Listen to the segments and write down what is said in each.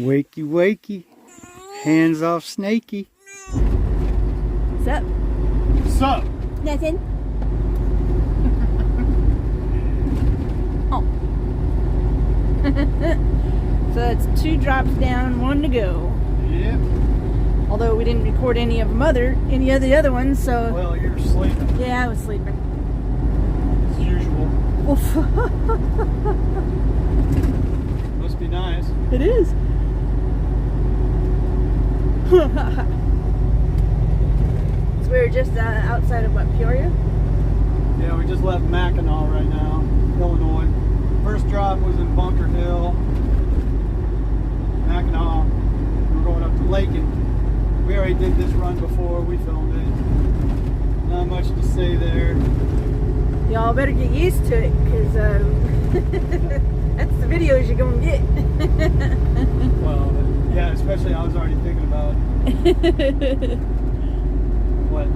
Wakey, wakey. Hands off, Snakey. What's up? What's up? Nothing. Oh. So that's 2 drops down, 1 to go. Yep. Although we didn't record any of any of the other ones, so. Well, you're sleeping. Yeah, I was sleeping. As usual. Oof. Must be nice. It is. So we're just outside of what, Peoria? Yeah, we just left Mackinac right now, Illinois. First drop was in Bunker Hill, Mackinac. We're going up to Lakin. We already did this run before, we filmed it. Not much to say there. Y'all better get used to it, because that's the videos you're going to get. Well, yeah, especially I was already thinking about what,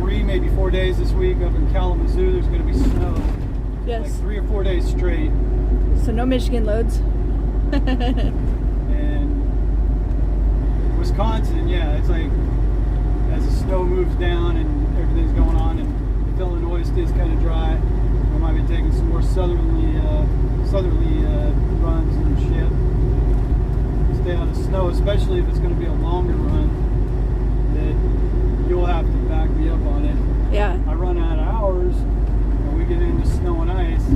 3, maybe 4 days this week up in Kalamazoo. There's going to be snow. Yes. Like 3 or 4 days straight. So no Michigan loads. And Wisconsin, yeah, it's like as the snow moves down and everything's going on, and if Illinois stays kind of dry, we might be taking some more southerly runs and shit. Stay out of snow, especially if it's going to be a longer run. That you'll have to back me up on it. Yeah. I run out of hours, and we get into snow and ice.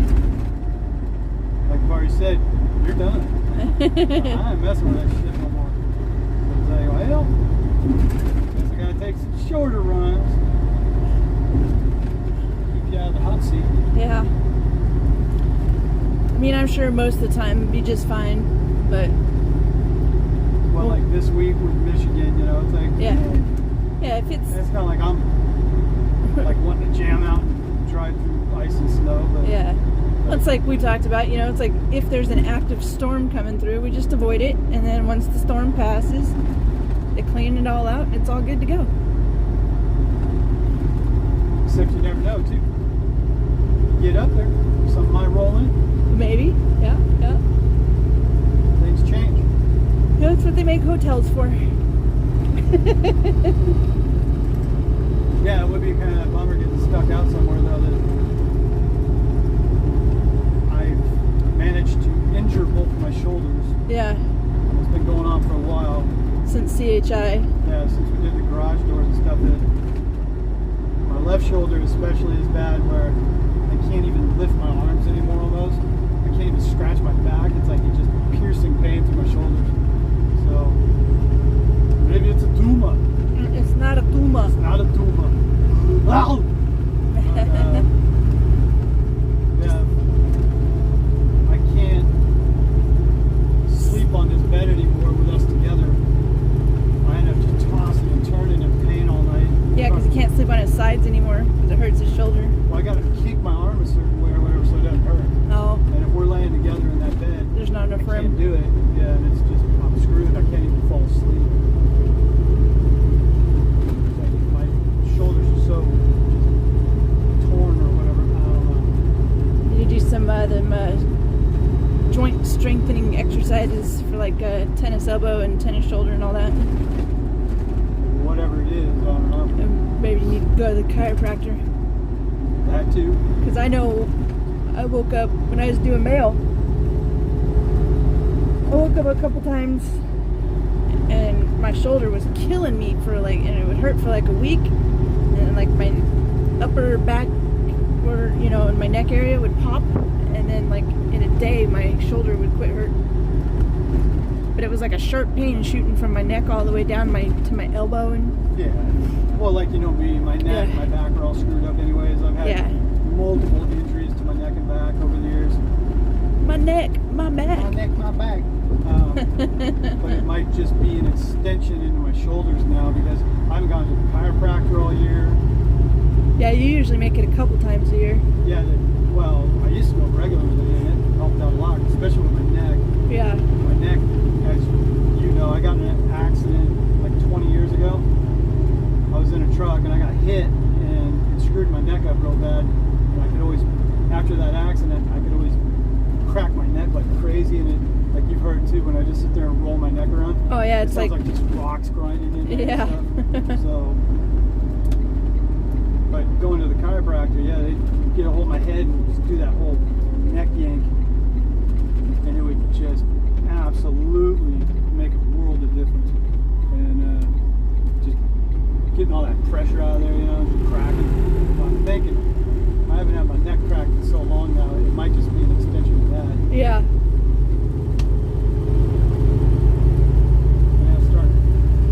Like I've already said, you're done. I ain't messing with that shit no more. It's like, well, guess I gotta take some shorter runs. Keep you out of the hot seat. Yeah. I mean, I'm sure most of the time it'd be just fine, but. Well, like this week with Michigan, you know, it's like. Yeah. Yeah, if it's. It's not like I'm like wanting to jam out and drive through ice and snow, but. Yeah. It's like we talked about, you know, it's like if there's an active storm coming through, we just avoid it, and then once the storm passes, they clean it all out, and it's all good to go. Except you never know, too. Get up there, something might roll in. Maybe, yeah. Things change. Yeah, that's what they make hotels for. Yeah, it would be kind of a bummer getting stuck out somewhere, though, that managed to injure both of my shoulders. Yeah. It's been going on for a while. Since CHI. Yeah, since we did the garage doors and stuff. My left shoulder especially is bad, where I can't even lift my arms anymore almost. I can't even scratch my back. It's like it's just piercing pain through my shoulders. So, maybe it's a tumor. It's not a tumor. It's not a tumor. Wow! Yeah. I can't sleep on this bed anymore with us together. I end up just tossing and turning in pain all night. Yeah, because he can't sleep on his sides anymore because it hurts his shoulder. Well, I got to kick my arm a certain way or whatever so it doesn't hurt. Oh. And if we're laying together in that bed, there's not enough I room. can't do it. Yeah, and it's just, I'm screwed. I can't even fall asleep. My shoulders are so torn or whatever. I don't know. Did you do some joint strengthening exercises for like tennis elbow and tennis shoulder and all that? Whatever it is, I don't know. And maybe you need to go to the chiropractor. That too. Because I know I woke up when I was doing mail. I woke up a couple times and my shoulder was killing me for like, and it would hurt for like a week. And like my upper back or, you know, in my neck area would pop. And then like in a day my shoulder would quit hurting. But it was like a sharp pain shooting from my neck all the way down to my elbow. And yeah. Well, like you know me, my neck, my back are all screwed up anyways. I've had multiple injuries to my neck and back over the years. My neck, my back. My neck, my back. But it might just be an extension into my shoulders now because I haven't gone to the chiropractor all year. Yeah, you usually make it a couple times a year. Yeah, well, I used to go regularly and it helped out a lot, especially with my neck. Yeah. My neck, as you know, I got in an accident like 20 years ago. I was in a truck and I got hit and it screwed my neck up real bad. And I could always, after that accident, I could always crack my neck like crazy, and it, like you've heard too, when I just sit there and roll my neck around. Oh yeah, it's it sounds like just rocks grinding in there. Yeah. And stuff. So, but going to the chiropractor, yeah, they get a hold of my head and just do that whole neck yank, and it would just absolutely make a world of difference. And just getting all that pressure out of there, you know, just cracking. I'm thinking, I haven't had my neck cracked in so long now, it might just be an extension of that. Yeah. And I start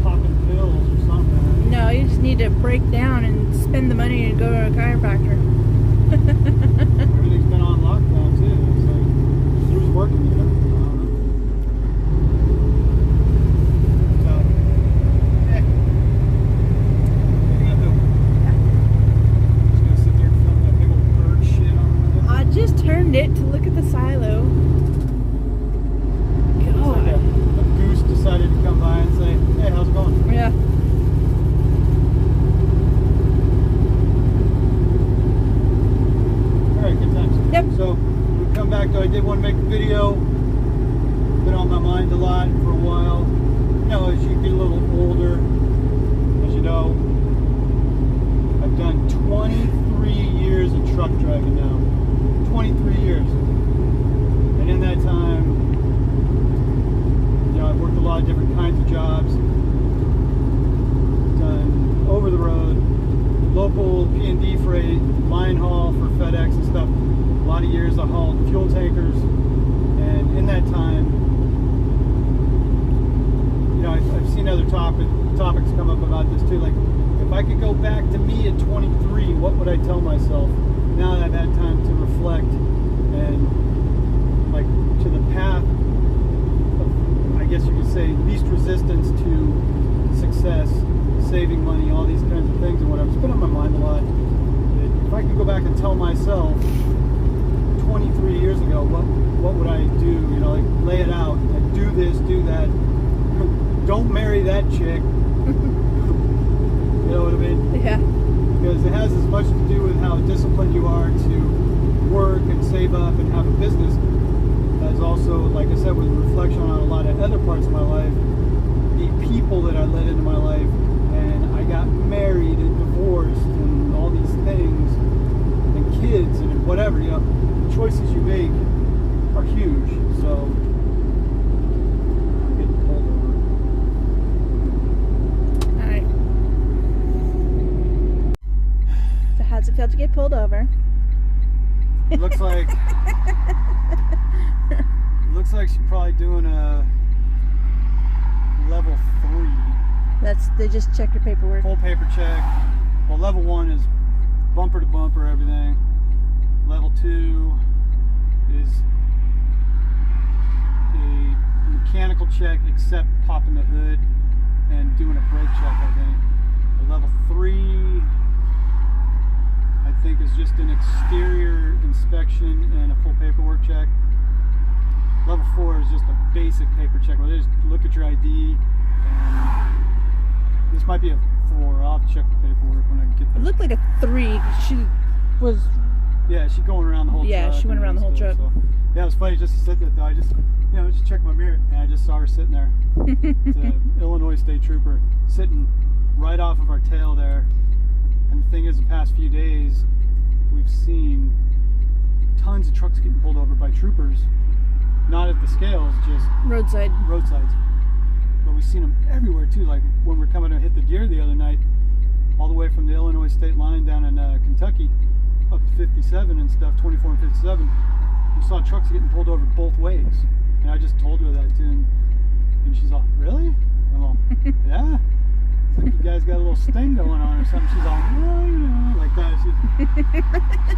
popping pills or something. No, you just need to break down and spend the money and go to a chiropractor. Everything's been on lockdown too. It's like, who's working, you know? So, what are you gonna do? Just gonna sit there and film that big old bird shit on it. I just turned it to look at the silo. It's like a goose decided to come by and say, hey, how's it going? Yeah. Alright, good times. Yep. So, we come back though, I did want to make a video. Been on my mind a lot for a while. You know, as you get a little older, as you know, I've done 23 years of truck driving now. 23 years. And in that time, you know, I've worked a lot of different kinds of jobs. Done over the road, local P&D freight, line haul for FedEx and stuff. A lot of years I hauled fuel tankers. And in that time, you know, I've seen other topics come up about this too. Like, if I could go back to me at 23, what would I tell myself? Now that I've had time to reflect and like to the path of, I guess you could say, least resistance to success, saving money, all these kinds of things, and whatever. It's been on my mind a lot. If I could go back and tell myself 23 years ago, what would I do? You know, like lay it out, like do this, do that. Don't marry that chick. You know what I mean? Yeah. Because it has as much to do with how disciplined you are to work and save up and have a business, as also, like I said, with reflection on a lot of other parts of my life, the people that I let into my life, and I got married and divorced and all these things, and kids and whatever, you know, the choices you make are huge. So, I'm getting pulled over. Alright. So how's it feel to get pulled over? It looks like she's probably doing a level 3. They just check your paperwork. Full paper check. Well, level 1 is bumper to bumper, everything. Level 2 is a mechanical check, except popping the hood and doing a brake check, I think. The level 3, I think, is just an exterior inspection and a full paperwork check. Level 4 is just a basic paper check where they just look at your ID, and this might be a 4. I'll have to check the paperwork when I get there. It looked like a 3. She was. Yeah, she's going around the whole truck. Yeah, she went around the whole truck. So. Yeah, it was funny just to sit there though. I just, you know, just checked my mirror and I just saw her sitting there. It's an Illinois State Trooper sitting right off of our tail there. And the thing is, the past few days, we've seen tons of trucks getting pulled over by troopers. Not at the scales, just Roadside. roadsides. But we've seen them everywhere too. Like when we're coming to hit the deer the other night, all the way from the Illinois state line down in Kentucky, up to 57 and stuff, 24 and 57. We saw trucks getting pulled over both ways. And I just told her that too. And she's all, really? I'm all, yeah. It's like you guys got a little sting going on or something. She's all, well, you know, like that. She's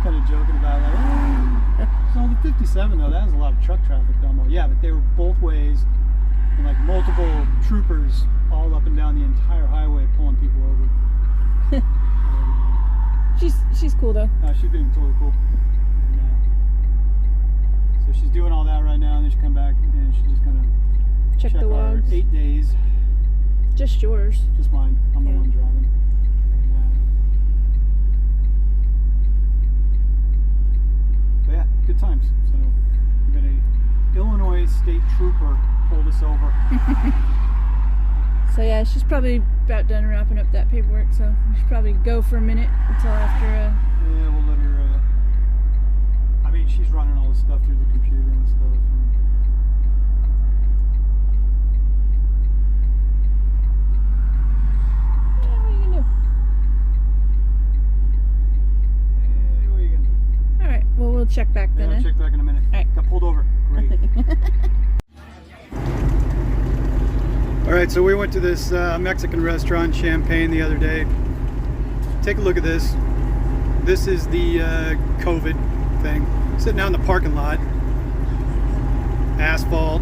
kind of joking about it. Like, oh. So the 57 though, that has a lot of truck traffic though. Yeah, but they were both ways. And like multiple troopers all up and down the entire highway pulling people over. She's cool though. She's being totally cool. And, so she's doing all that right now, and then she'll come back and she's just gonna Check the our logs. 8 days. Just yours. Just mine. I'm the Yeah. one driving. And, but yeah, good times. So we're gonna nice state trooper pulled us over. So yeah, she's probably about done wrapping up that paperwork, so we should probably go for a minute until after. Yeah, we'll let her. I mean, she's running all the stuff through the computer and stuff. Yeah, what are you gonna do? Hey, what are you gonna do? All right. Well, we'll check back then. Yeah, I'll check back in a minute. All right. Got pulled over. Great. All right, so we went to this Mexican restaurant in Champaign the other day. Take a look at this. This is the COVID thing. Sitting out in the parking lot. Asphalt.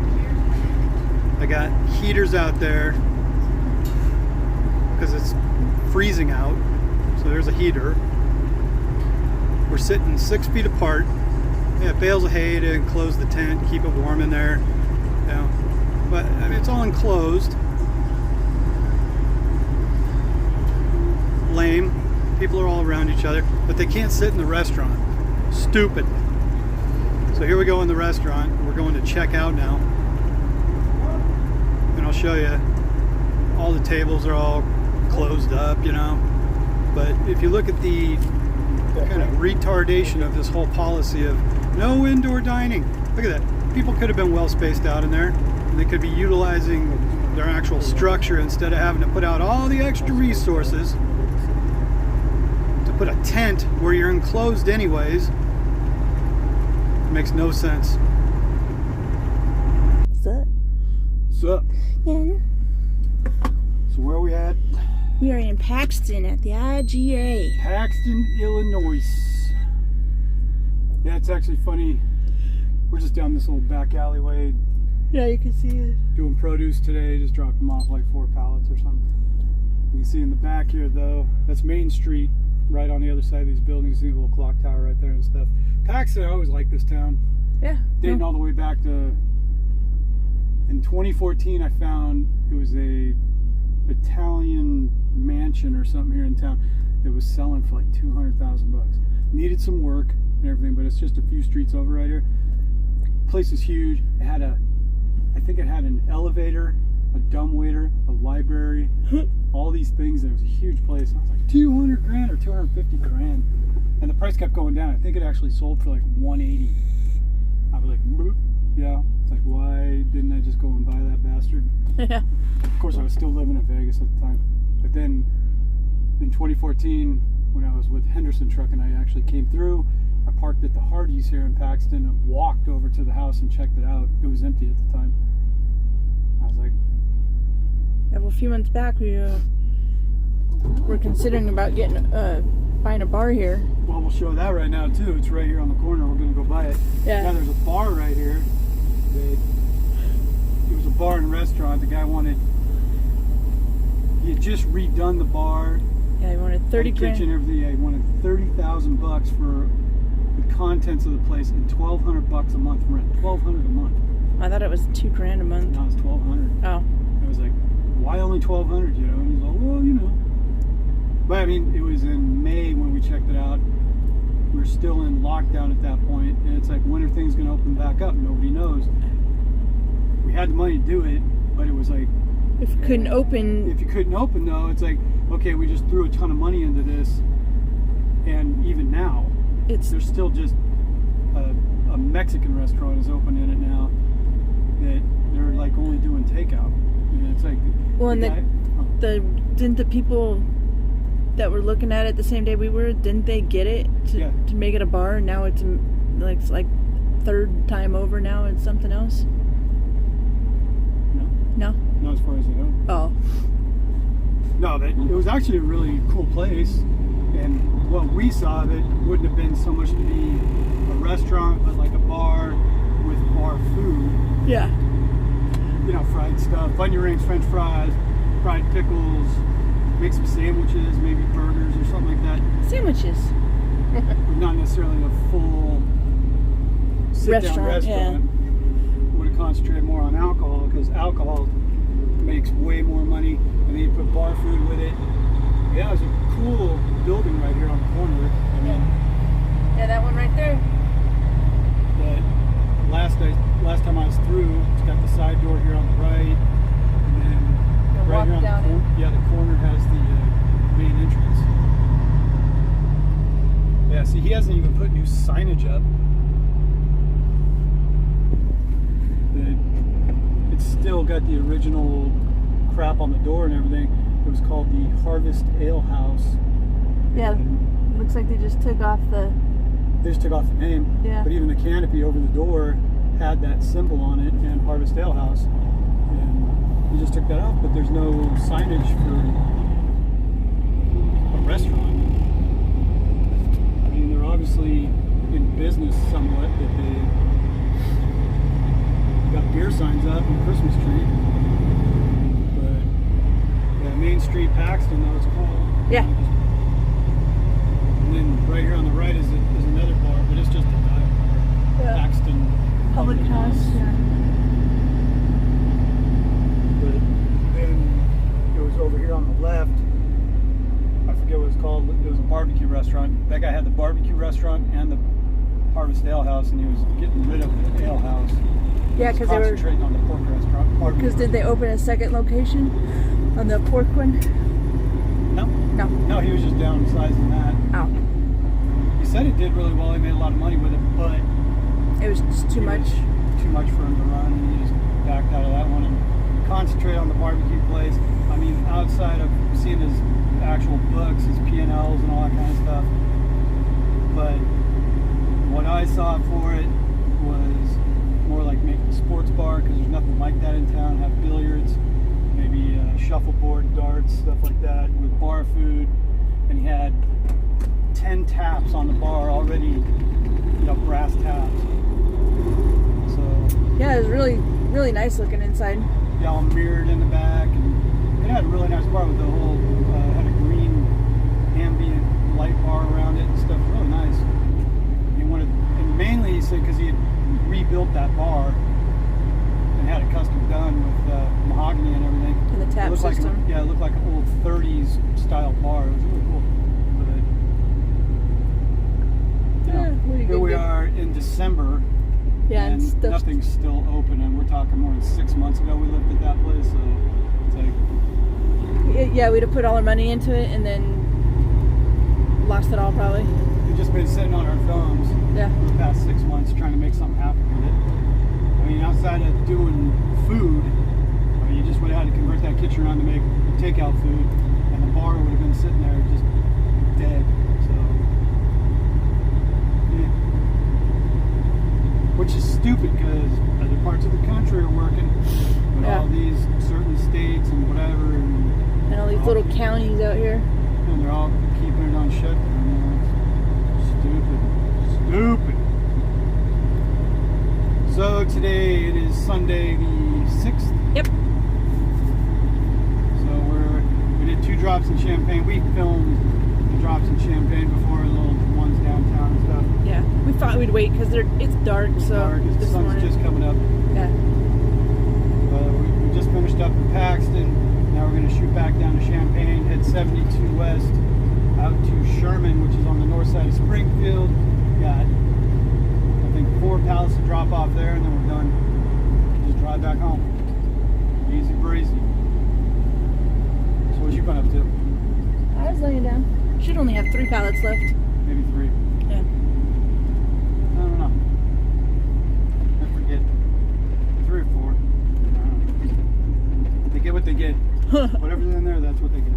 I got heaters out there because it's freezing out. So there's a heater. We're sitting 6 feet apart. Yeah, bales of hay to enclose the tent, keep it warm in there. You know, but I mean, it's all enclosed. Lame. People are all around each other, but they can't sit in the restaurant. Stupid. So here we go in the restaurant. We're going to check out now. And I'll show you. All the tables are all closed up, you know. But if you look at the kind of retardation of this whole policy of no indoor dining. Look at that. People could have been well spaced out in there. And they could be utilizing their actual structure instead of having to put out all the extra resources to put a tent where you're enclosed anyways. It makes no sense. What's up? What's up? Yeah. So where are we at? We are in Paxton at the IGA. Paxton, Illinois. Yeah, it's actually funny. We're just down this little back alleyway Yeah, you can see it. doing produce today. Just dropped them off like 4 pallets or something. You can see in the back here though, that's Main Street, right on the other side of these buildings. You see the little clock tower right there and stuff. Paxton, I always liked this town. Yeah. Dating all the way back to, in 2014 I found it was a Italian mansion or something here in town that was selling for like $200,000. Needed some work and everything, but it's just a few streets over right here. Place is huge. It had I think it had an elevator, a dumbwaiter, a library, all these things. And it was a huge place. And I was like, 200 grand or 250 grand. And the price kept going down. I think it actually sold for like 180. I was like, boop. Yeah. It's like, why didn't I just go and buy that bastard? Yeah. Of course, I was still living in Vegas at the time. But then in 2014, when I was with Henderson Trucking, I actually came through. I parked at the Hardee's here in Paxton and walked over to the house and checked it out. It was empty at the time. I was like, Yeah, well, a few months back, we were considering about getting buying a bar here. well, we'll show that right now too. It's right here on the corner. We're going to go buy it. Yeah. There's a bar right here. It was a bar and restaurant. The guy he had just redone the bar. Yeah, he wanted 30 the grand. kitchen, everything. Yeah, he wanted $30,000 for the contents of the place and $1,200 a month rent. $1,200 a month. I thought it was $2 grand a month. Now it's $1,200. Oh. I was like, why only $1,200? You know, and he's like, well, you know. But I mean, it was in May when we checked it out. We were still in lockdown at that point, and it's like, when are things going to open back up? Nobody knows. We had the money to do it, but it was like, If you couldn't open. if you couldn't open though, it's like, okay, we just threw a ton of money into this, and even now, It's there's still just a Mexican restaurant is open in it now that they're like only doing takeout. And it's like, well, and didn't the people that were looking at it the same day we were, didn't they get it to make it a bar? And now it's like third time over now it's something else. No. Not as far as I know. Oh. No, it was actually a really cool place, and what we saw of it wouldn't have been so much to be a restaurant, but like a bar with bar food. Yeah. You know, fried stuff, onion rings, French fries, fried pickles, make some sandwiches, maybe burgers or something like that. Sandwiches. But not necessarily a full sit-down restaurant. Would have concentrated more on alcohol, because alcohol makes way more money, and then you put bar food with it. Yeah, it was a cool building right here on the corner. I mean, Yeah, that one right there. but last time I was through, see, he hasn't even put new signage up. It's still got the original crap on the door and everything. It was called the Harvest Ale House. Yeah, And looks like they just took off the... they just took off the name. Yeah. But even the canopy over the door had that symbol on it, and Harvest Ale House. And they just took that off, but there's no signage for a restaurant. I mean, they're obviously in business somewhat, that they got beer signs up and a Christmas tree. But yeah, Main Street, Paxton, that was cool. Yeah. And then right here on the right is another bar, but it's just a dive bar. Yeah. Paxton Public house, yeah. But then it was over here on the left. I forget what it's called. It was a barbecue restaurant. That guy had the barbecue restaurant and the Harvest Ale House, and he was getting rid of the ale house. Yeah, because they were... concentrating on the pork restaurant. Because did they open a second location on the pork one? No. No. No, he was just downsizing that. Oh. He said it did really well. He made a lot of money with it, but It was just too much. Too much for him to run. And he just backed out of that one and concentrated on the barbecue place. I mean, outside of seeing his actual books, his P&Ls and all that kind of stuff. But what I saw for it was more like making a sports bar, because there's nothing like that in town. Have billiards, maybe shuffleboard, darts, stuff like that, with bar food. And he had 10 taps on the bar already, you know, brass taps. So Yeah, it was really, really nice looking inside. yeah, all mirrored in the back, and it had a really nice bar with the whole had a green ambient light bar around it and stuff. Really nice. And mainly he said because he had rebuilt that bar and had it custom done with mahogany and everything. And the tap It looked system. Like, yeah, it looked like an old 30s style bar. It was really cool. But, you know, what are you here gonna we do? are in December. Yeah, and stuff's- nothing's still open, and we're talking more than 6 months ago we lived at that place, so it's like, Yeah, we'd have put all our money into it and then lost it all probably. we've just been sitting on our thumbs Yeah. for the past 6 months trying to make something happen with it. I mean, outside of doing food, I mean, you just would have had to convert that kitchen around to make takeout food, and the bar would have been sitting there just dead, so yeah. Which is stupid because other parts of the country are working, but Yeah. all these certain states and whatever, And all these little counties out here. and they're all keeping it on shutdown. You know, it's stupid. So today it is Sunday the 6th. Yep. So we did 2 drops in Champaign. We filmed the drops in Champaign before, the little ones downtown and stuff. Yeah. We thought we'd wait because it's dark, so Dark, the this sun's morning. just coming up. Yeah. We just finished up in Paxton. Now we're going to shoot back down to Champaign, head 72 west out to Sherman, which is on the north side of Springfield. Got, I think, 4 pallets to drop off there, and then we're done. Just drive back home. Easy breezy. So what you been up to? I was laying down. Should only have 3 pallets left. Maybe 3. Yeah. I don't know. I forget. 3 or 4. I don't know. They get what they get. Whatever's in there, that's what they get.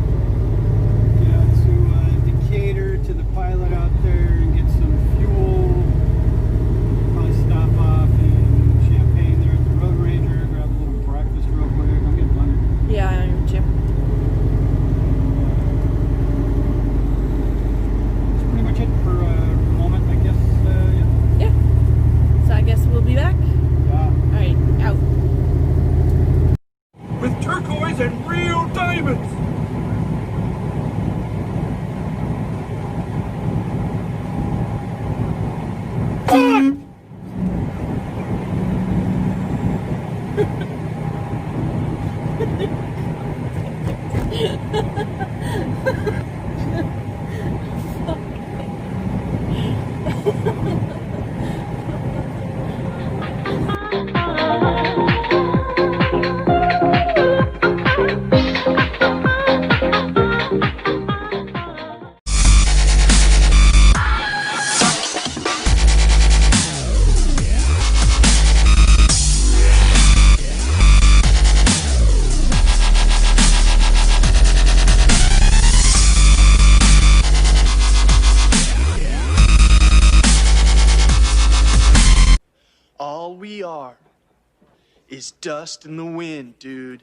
Yeah, to Decatur, to the pilot out there and get some fuel. Probably stop off in Champaign there at the Road Ranger, grab a little breakfast real quick. I'm getting hungry. Yeah, I am too. That's pretty much it for the moment, I guess. Yeah. all we are is dust in the wind, dude.